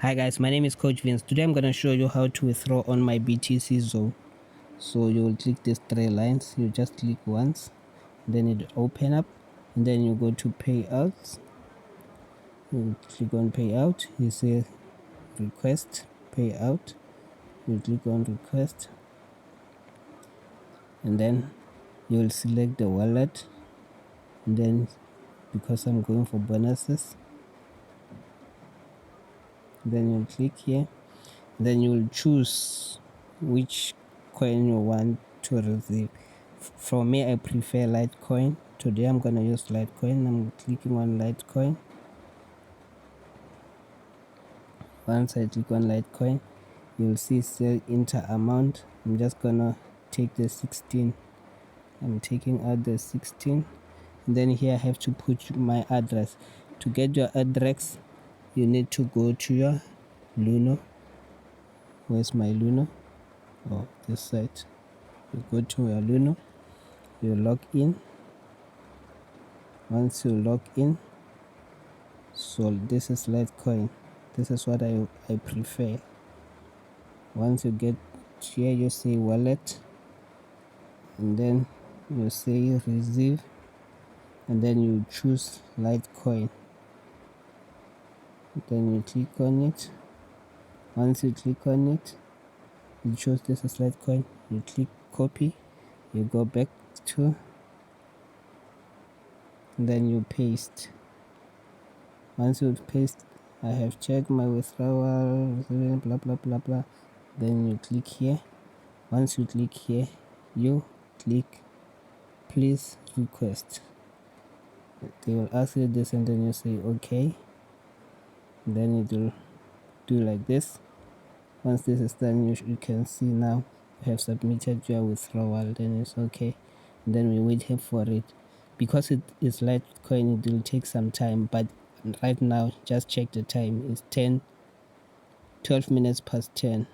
Hi guys, my name is Coach Vince. Today I'm going to show you how to withdraw on my BTC zone. So you will click these three lines, you just click once, then it open up, and then you go to payouts. You click on payout, you say request payout, you click on request, and then you will select the wallet, and then because I'm going for bonuses, then you click here, then you will choose which coin you want to receive. For me, I prefer Litecoin. Today I'm gonna use Litecoin. I'm clicking on Litecoin. Once I click on Litecoin, you'll see sell enter amount. I'm just gonna take the 16. I'm taking out the 16, and then here I have to put my address. To get your address, you need to go to your Luno. Where's my Luno? Oh, this side. You go to your Luno, you log in. Once you log in, so this is Litecoin. This is what I prefer. Once you get here, you say wallet, and then you say receive, and then you choose Litecoin. Then you click on it. Once you click on it, you choose this is Litecoin. You click copy, you go back to, and then you paste. Once you paste, I have checked my withdrawal, blah blah blah blah. Then you click here. Once you click here, you click please request. They will ask you this, and then you say okay. Then it will do like this. Once this is done, you can see now you have submitted your withdrawal. Then it's okay. And then we wait here for it. Because it is Litecoin, it will take some time, but right now just check the time. It's 12 minutes past 10.